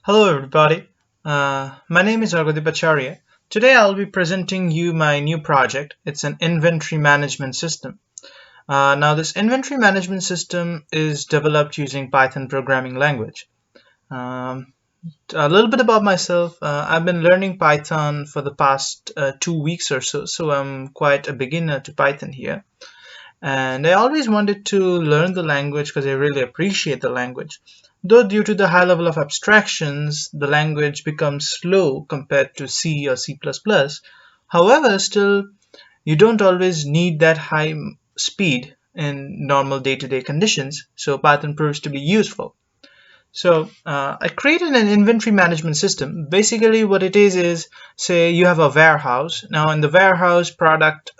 Hello everybody, my name is Arghyadeep Acharya. Today I'll be presenting you my new project. It's an inventory management system. Now this inventory management system is developed using Python programming language. Um, a little bit about myself. I've been learning Python for the past 2 weeks or so, so I'm quite a beginner to Python here. And I always wanted to learn the language because I really appreciate the language. Though due to the high level of abstractions, the language becomes slow compared to C or C++. However, still, you don't always need that high speed in normal day-to-day conditions, so Python proves to be useful. So I created an inventory management system. Basically what it is say you have a warehouse. Now in the warehouse, product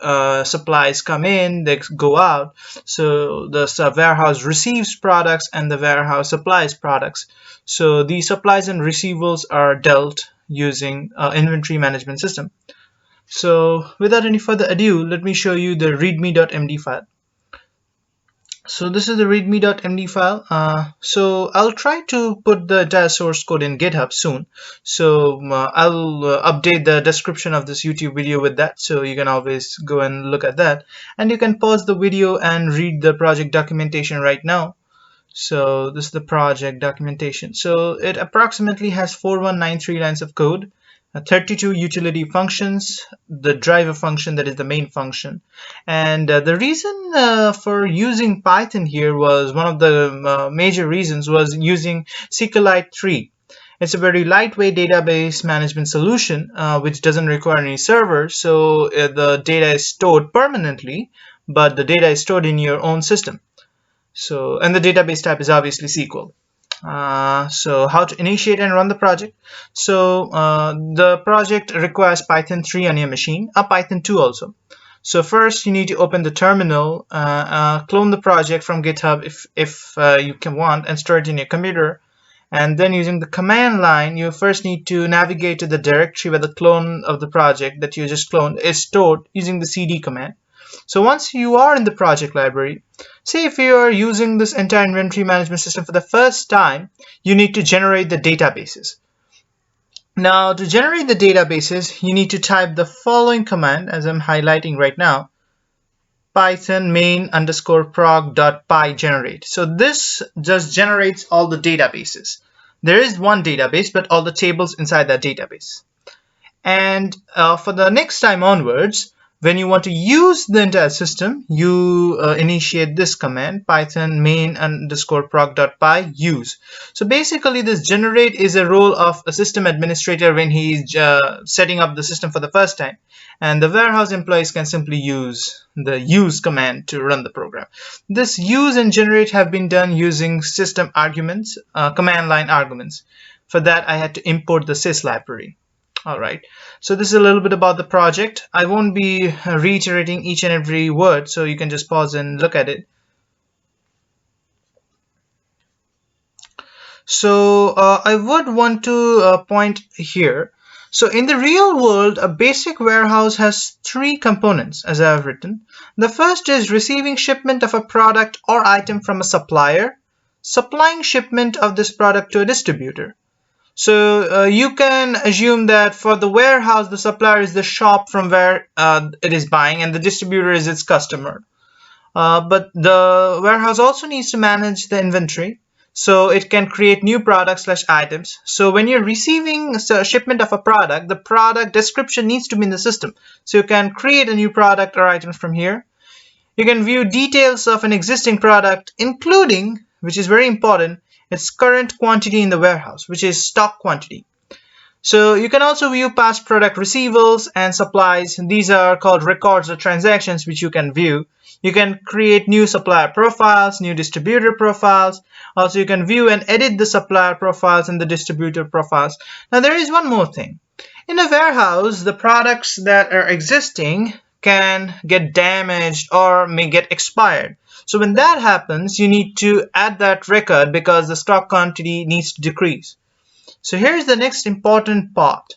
supplies come in, they go out. So the warehouse receives products and the warehouse supplies products. So the supplies and receivables are dealt using inventory management system. So without any further ado, let me show you the readme.md file. So this is the readme.md file. So I'll try to put the entire source code in GitHub soon. So I'll update the description of this YouTube video with that. So you can always go and look at that. And you can pause the video and read the project documentation right now. So this is the project documentation. So it approximately has 4193 lines of code. 32 utility functions, the driver function, that is the main function. And the reason for using Python here was one of the major reasons was using SQLite 3. It's a very lightweight database management solution which doesn't require any server, so the data is stored permanently, but the data is stored in your own system. So, and the database type is obviously SQL. So how to initiate and run the project. So the project requires Python 3 on your machine, Python 2 also. So first you need to open the terminal, clone the project from GitHub if you can want, and store it in your computer. And then using the command line, you first need to navigate to the directory where the clone of the project that you just cloned is stored using the cd command. So once you are in the project library, say if you are using this entire inventory management system for the first time, you need to generate the databases. Now to generate the databases, you need to type the following command as I'm highlighting right now, python main_prog.py generate. So this just generates all the databases. There is one database, but all the tables inside that database. And for the next time onwards, when you want to use the entire system, you initiate this command, python main_prog.py use. So basically this generate is a role of a system administrator when he's setting up the system for the first time. And the warehouse employees can simply use the use command to run the program. This use and generate have been done using system arguments, command line arguments. For that, I had to import the sys library. All right, so this is a little bit about the project. I won't be reiterating each and every word, so you can just pause and look at it. So I would want to point here. So in the real world, a basic warehouse has three components, as I have written. The first is receiving shipment of a product or item from a supplier, supplying shipment of this product to a distributor. So you can assume that for the warehouse, the supplier is the shop from where it is buying, and the distributor is its customer. But the warehouse also needs to manage the inventory, so it can create new products / items. So when you're receiving a shipment of a product, the product description needs to be in the system. So you can create a new product or item from here. You can view details of an existing product, including, which is very important, its current quantity in the warehouse, which is stock quantity. So you can also view past product receivables and supplies. These are called records or transactions, which you can view. You can create new supplier profiles, new distributor profiles. Also, you can view and edit the supplier profiles and the distributor profiles. Now, there is one more thing. In a warehouse, the products that are existing can get damaged or may get expired. So when that happens, you need to add that record because the stock quantity needs to decrease. So here's the next important part.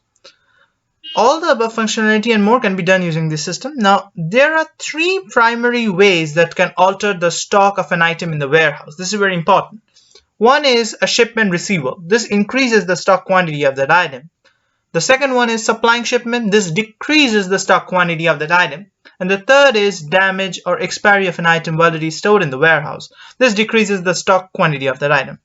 All the above functionality and more can be done using this system. Now, there are three primary ways that can alter the stock of an item in the warehouse. This is very important. One is a shipment receivable. This increases the stock quantity of that item. The second one is supplying shipment. This decreases the stock quantity of that item. And the third is damage or expiry of an item while it is stored in the warehouse. This decreases the stock quantity of that item.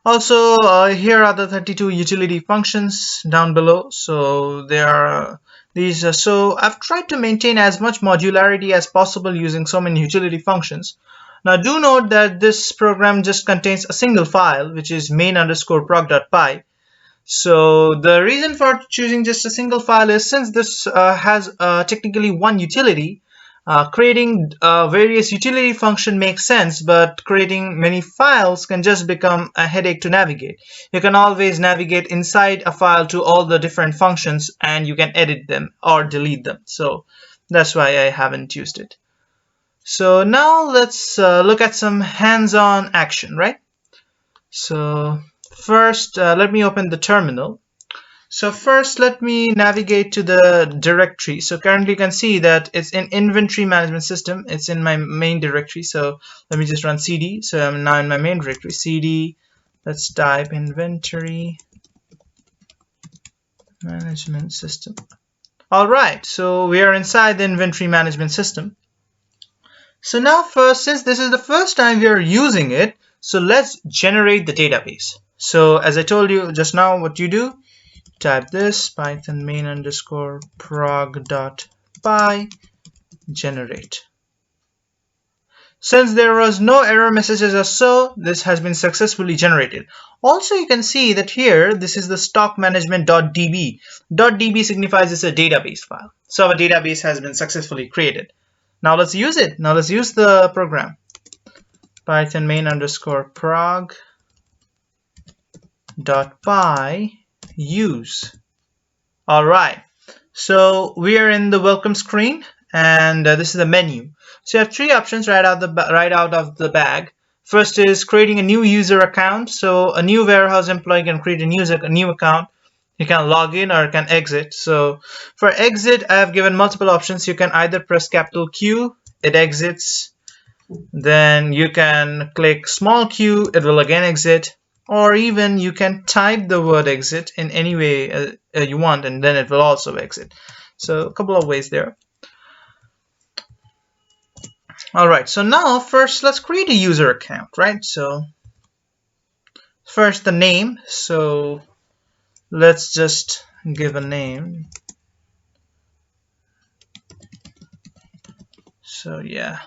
Also, here are the 32 utility functions down below. So there are these. So I've tried to maintain as much modularity as possible using so many utility functions. Now do note that this program just contains a single file, which is main_prog.py. So the reason for choosing just a single file is since this has technically one utility, creating various utility function makes sense, but creating many files can just become a headache to navigate. You can always navigate inside a file to all the different functions and you can edit them or delete them. So that's why I haven't used it. So now let's look at some hands-on action, right? So first, let me open the terminal. So first, let me navigate to the directory. So currently you can see that it's in inventory management system. It's in my main directory. So let me just run cd. So I'm now in my main directory. Cd, let's type inventory management system. All right, so we are inside the inventory management system. So now first, since this is the first time we are using it, so let's generate the database. So as I told you just now, what you do, type this python main_prog.py generate. Since there was no error messages or so, this has been successfully generated. Also, you can see that here, this is the stock management.db. .db signifies it's a database file. So our database has been successfully created. Now let's use it. Now let's use the program. Python main_prog.py use. All right. So we are in the welcome screen, and this is the menu. So you have three options right out of the bag. First is creating a new user account. So a new warehouse employee can create a new account. You can log in or can exit. So for exit, I have given multiple options. You can either press capital Q, it exits. Then you can click small q, it will again exit. Or even you can type the word exit in any way you want, and then it will also exit. So a couple of ways there. All right, so now first let's create a user account, right? So first the name. So let's just give a name. So yeah,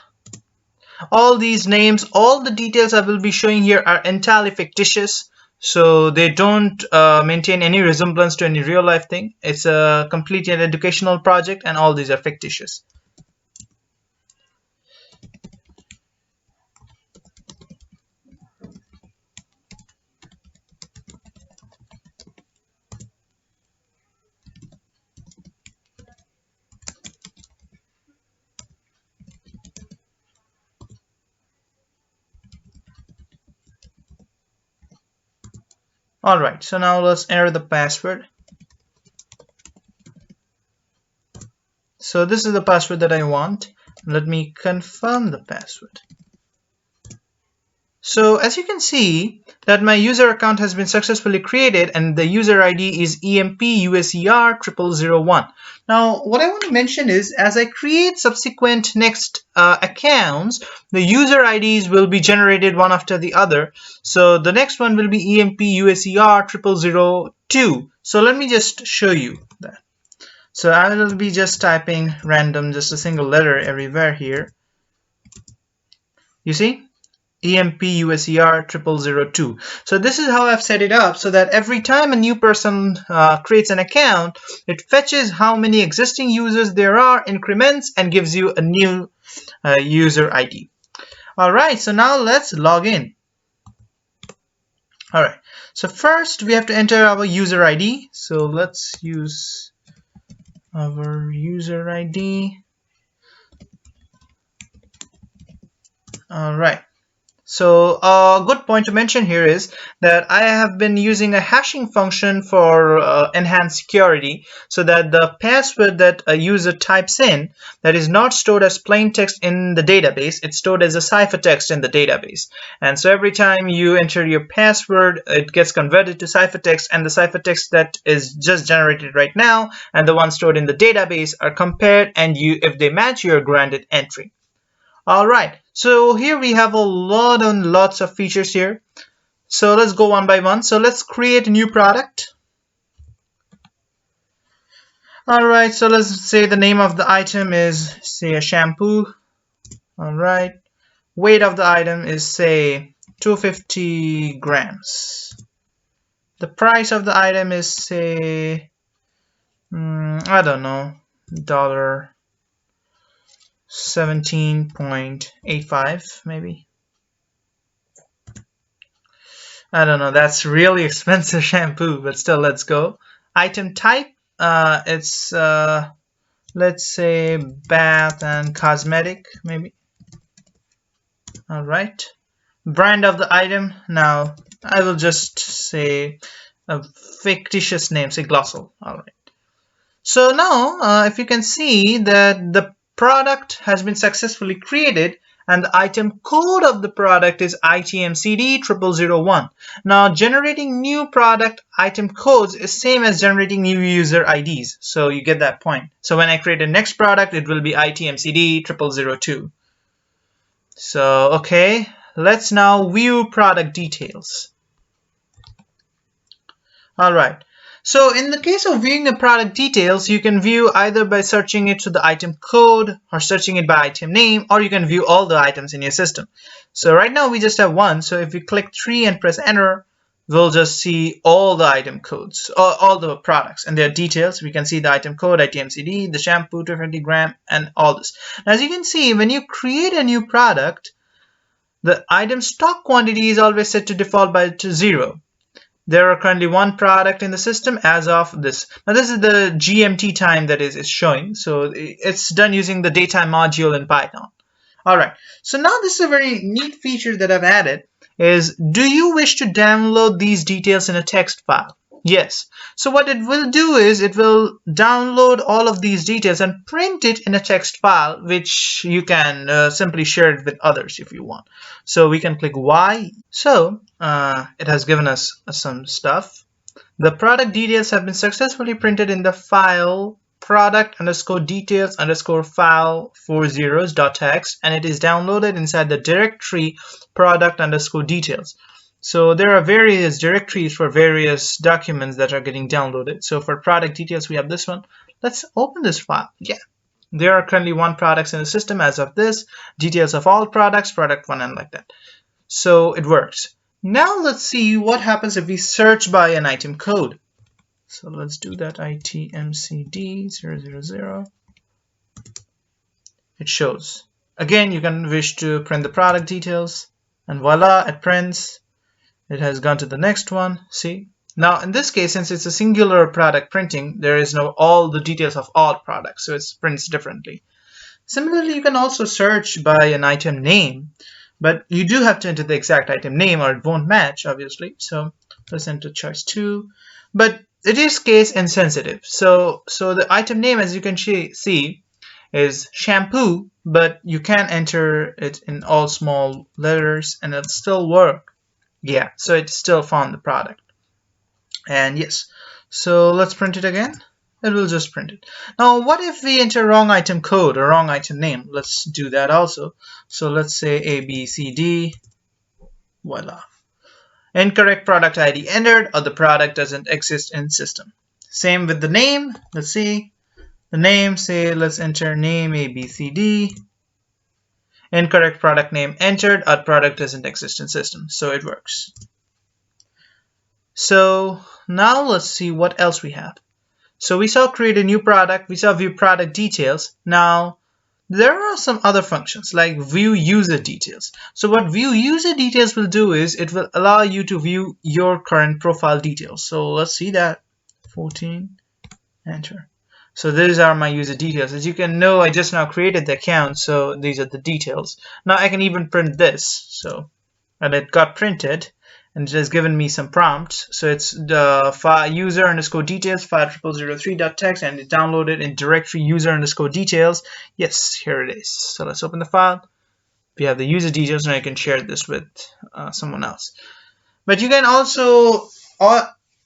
all these names, all the details I will be showing here are entirely fictitious. So they don't maintain any resemblance to any real life thing. It's a completely an educational project, and all these are fictitious. Alright, so now let's enter the password. So this is the password that I want. Let me confirm the password. So as you can see that my user account has been successfully created, and the user ID is EMPUSER0001. Now what I want to mention is, as I create subsequent next accounts, the user IDs will be generated one after the other. So the next one will be EMPUSER0002. So let me just show you that. So I will be just typing random, just a single letter everywhere here. You see? EMPUSER0002. So this is how I've set it up, so that every time a new person creates an account, it fetches how many existing users there are, increments, and gives you a new user ID. All right, so now let's log in. All right, so first we have to enter our user ID. So let's use our user ID. All right. So a good point to mention here is that I have been using a hashing function for enhanced security so that the password that a user types in that is not stored as plain text in the database, it's stored as a ciphertext in the database. And so every time you enter your password, it gets converted to ciphertext, and the ciphertext that is just generated right now and the one stored in the database are compared, and if they match, you're granted entry. All right, so here we have a lot and lots of features here. So let's go one by one. So let's create a new product. All right, so let's say the name of the item is, say, a shampoo. All right, weight of the item is, say, 250 grams. The price of the item is, say, I don't know, $17.85 maybe. I don't know, that's really expensive shampoo, but still, let's go. Item type, it's let's say bath and cosmetic maybe. All right, brand of the item, now I will just say a fictitious name, say Glossol. All right, so now if you can see that the product has been successfully created and the item code of the product is ITMCD 0001. Now generating new product item codes is same as generating new user IDs, so you get that point. So when I create a next product, it will be ITMCD 0002. So okay, let's now view product details. All right. So in the case of viewing the product details, you can view either by searching it to the item code or searching it by item name, or you can view all the items in your system. So right now we just have one. So if we click 3 and press enter, we'll just see all the item codes, all the products and their details. We can see the item code, ITMCD, the shampoo, 250 gram, and all this. Now, as you can see, when you create a new product, the item stock quantity is always set to default to 0. There are currently one product in the system as of this. Now this is the GMT time that is showing. So it's done using the datetime module in Python. All right. So now this is a very neat feature that I've added is, do you wish to download these details in a text file? Yes. So what it will do is it will download all of these details and print it in a text file, which you can simply share it with others if you want. So we can click Y. So it has given us some stuff. The product details have been successfully printed in the file product_details_file40s.txt, and it is downloaded inside the directory product_details. So there are various directories for various documents that are getting downloaded. So for product details, we have this one. Let's open this file. Yeah, there are currently one product in the system as of this. Details of all products, product 1, and like that. So it works. Now let's see what happens if we search by an item code. So let's do that, ITMCD 000. It shows. Again, you can wish to print the product details, and voila, it prints. It has gone to the next one. See? Now, in this case, since it's a singular product printing, there is no all the details of all products, so it prints differently. Similarly, you can also search by an item name, but you do have to enter the exact item name or it won't match, obviously. So let's enter choice 2. But it is case insensitive. So the item name, as you can see, is shampoo, but you can enter it in all small letters and it'll still work. Yeah, so it still found the product. And yes, so let's print it again. It will just print it. Now, what if we enter wrong item code or wrong item name? Let's do that also. So let's say ABCD. Voila. Incorrect product ID entered, or the product doesn't exist in system. Same with the name. Let's see. The name, say, let's enter name ABCD. Incorrect product name entered, or product doesn't exist in system. So it works. So now let's see what else we have. So we saw create a new product, we saw view product details. Now there are some other functions like view user details. So what view user details will do is it will allow you to view your current profile details. So let's see that. 14, enter. So these are my user details. As you can know, I just now created the account, so these are the details. Now I can even print this. So and it got printed, and it has given me some prompts. So it's the file user underscore details file 0003.txt, and it downloaded in directory user underscore details. Yes, here it is. So let's open the file. We have the user details, and I can share this with someone else. But you can also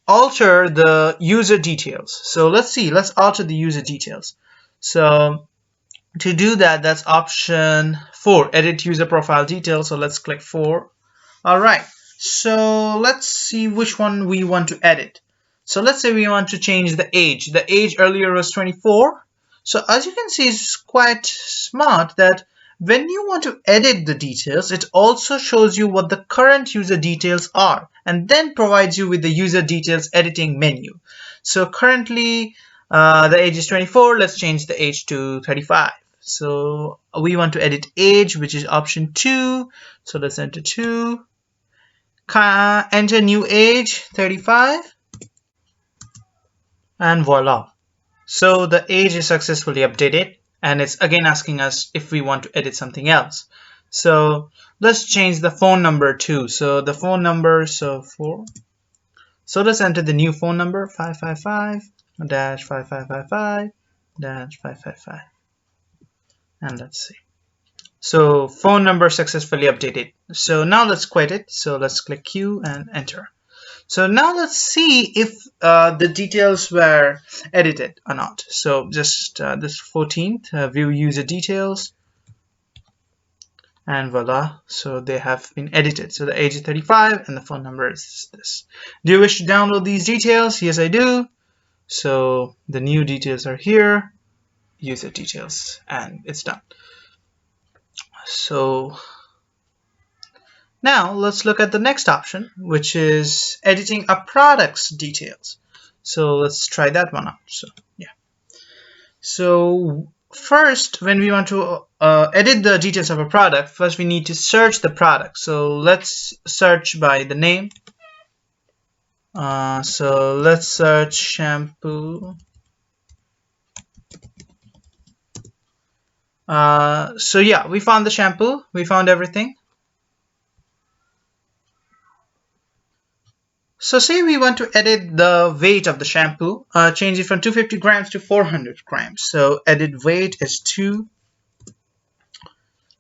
alter the user details. So let's alter the user details. So to do that, that's option 4, edit user profile details. So let's click 4. All right, so let's see which one we want to edit. So let's say we want to change the age. The age earlier was 24. So as you can see, it's quite smart that when you want to edit the details, it also shows you what the current user details are and then provides you with the user details editing menu. So currently the age is 24. Let's change the age to 35. So we want to edit age, which is option 2. So let's enter 2. Enter new age 35, and voila. So the age is successfully updated, and it's again asking us if we want to edit something else. So let's change the phone number too. So the phone number, so 4. So let's enter the new phone number 555-5555-555, and let's see. So phone number successfully updated. So now let's quit it. So let's click Q and enter. So now let's see if the details were edited or not. So just this 14th, view user details, and voila. So they have been edited. So the age is 35 and the phone number is this. Do you wish to download these details? Yes, I do. So the new details are here, user details, and it's done. So now let's look at the next option, which is editing a product's details. So let's try that one out. So yeah. So first, when we want to edit the details of a product, first we need to search the product. So let's search by the name. So let's search shampoo. So yeah, we found the shampoo. We found everything. So say we want to edit the weight of the shampoo, change it from 250 grams to 400 grams. So edit weight is 2.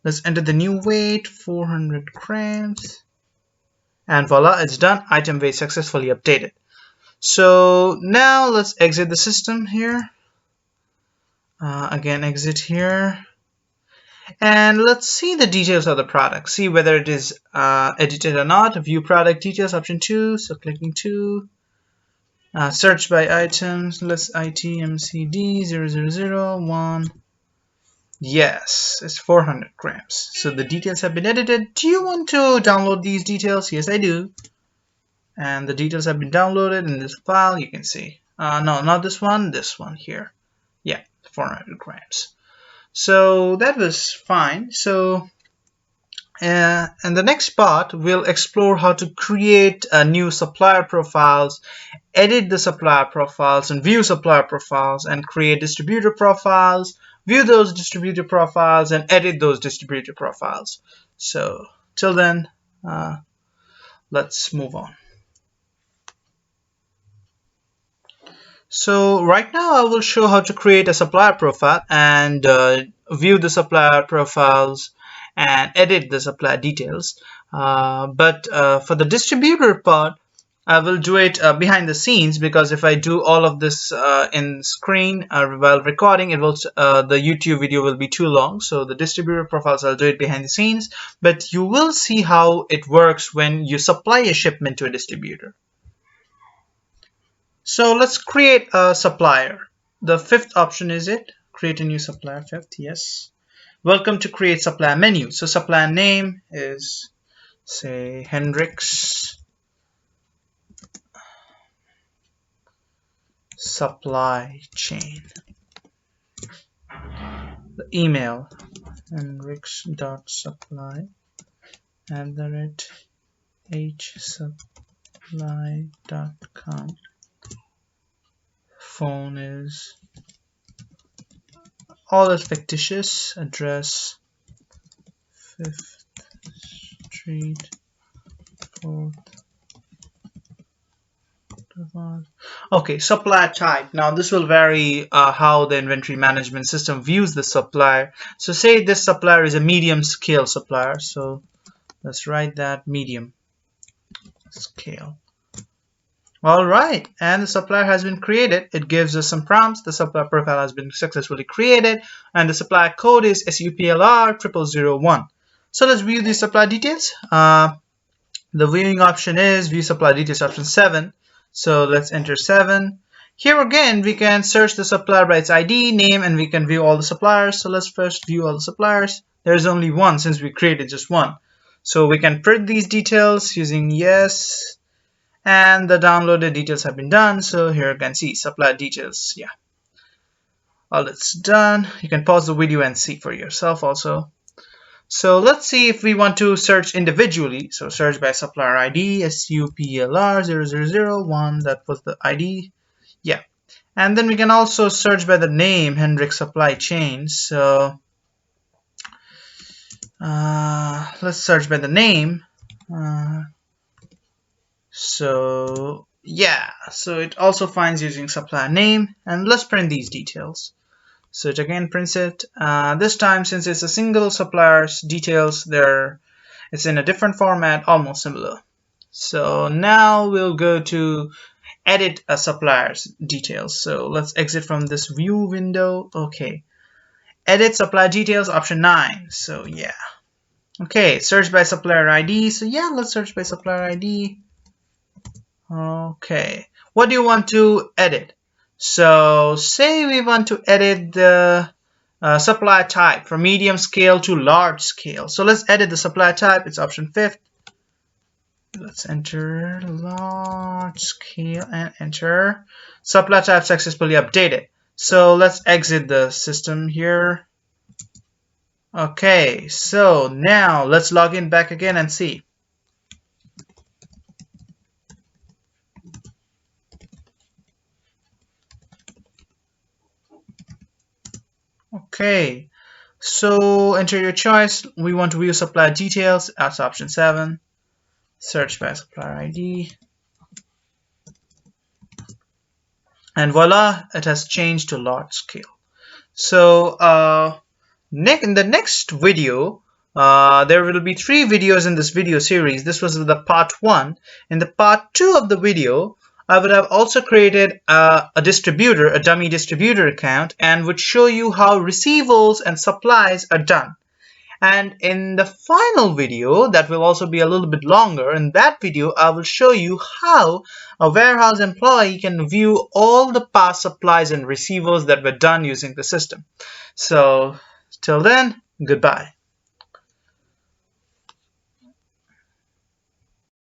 Let's enter the new weight, 400 grams. And voila, it's done. Item weight successfully updated. So now let's exit the system here. Again, exit here. And let's see the details of the product. See whether it is edited or not. View product details, option 2. So clicking 2. Search by items. Let's ITMCD 0001. Yes, it's 400 grams. So the details have been edited. Do you want to download these details? Yes, I do. And the details have been downloaded in this file. You can see. No, not this one here. Yeah, 400 grams. So that was fine. So in the next part, we'll explore how to create new supplier profiles, edit the supplier profiles, and view supplier profiles, and create distributor profiles, view those distributor profiles, and edit those distributor profiles. So till then, let's move on. So right now I will show how to create a supplier profile and view the supplier profiles and edit the supplier details. But for the distributor part, I will do it behind the scenes, because if I do all of this in screen while recording, it will the YouTube video will be too long. So the distributor profiles, I'll do it behind the scenes, but you will see how it works when you supply a shipment to a distributor. So let's create a supplier. The 5th option is it. Create a new supplier, 5th, yes. Welcome to create supplier menu. So supplier name is, say, Hendrix Supply Chain. The email, hendrix.supply@hsupply.com. Phone is, all is fictitious, address 5th Street, Okay, supply type. Now this will vary how the inventory management system views the supplier. So say this supplier is a medium scale supplier. So let's write that medium scale. All right, and the supplier has been created. It gives us some prompts. The supplier profile has been successfully created, and the supplier code is SUPLR0001. So let's view the supply details. The viewing option is view supply details option 7. So let's enter 7. Here again, we can search the supplier by its ID, name, and we can view all the suppliers. So let's first view all the suppliers. There's only one since we created just one. So we can print these details using yes, and the downloaded details have been done. So here you can see supplier details. Yeah, all it's done. You can pause the video and see for yourself also. So let's see if we want to search individually. So search by supplier ID, SUPLR0001, that was the ID. Yeah. And then we can also search by the name, Hendrik Supply Chain. So let's search by the name. So yeah, so it also finds using supplier name. And let's print these details. So it again prints it. This time, since it's a single supplier's details, it's in a different format, almost similar. So now we'll go to edit a supplier's details. So let's exit from this view window. Okay, edit supplier details option 9. So yeah. Okay, search by supplier ID. So yeah, let's search by supplier ID. Okay, what do you want to edit? So say we want to edit the supply type from medium scale to large scale. So let's edit the supply type. It's option 5. Let's enter large scale and enter. Supply type successfully updated. So let's exit the system here. Okay, so now let's log in back again and see. Okay, so enter your choice. We want to view supplier details. That's option 7. Search by supplier ID. And voila, it has changed to large scale. So in the next video, there will be 3 videos in this video series. This was the part 1. In the part 2 of the video, I would have also created a distributor, a dummy distributor account, and would show you how receivables and supplies are done. And in the final video, that will also be a little bit longer, in that video I will show you how a warehouse employee can view all the past supplies and receivables that were done using the system. So till then, goodbye.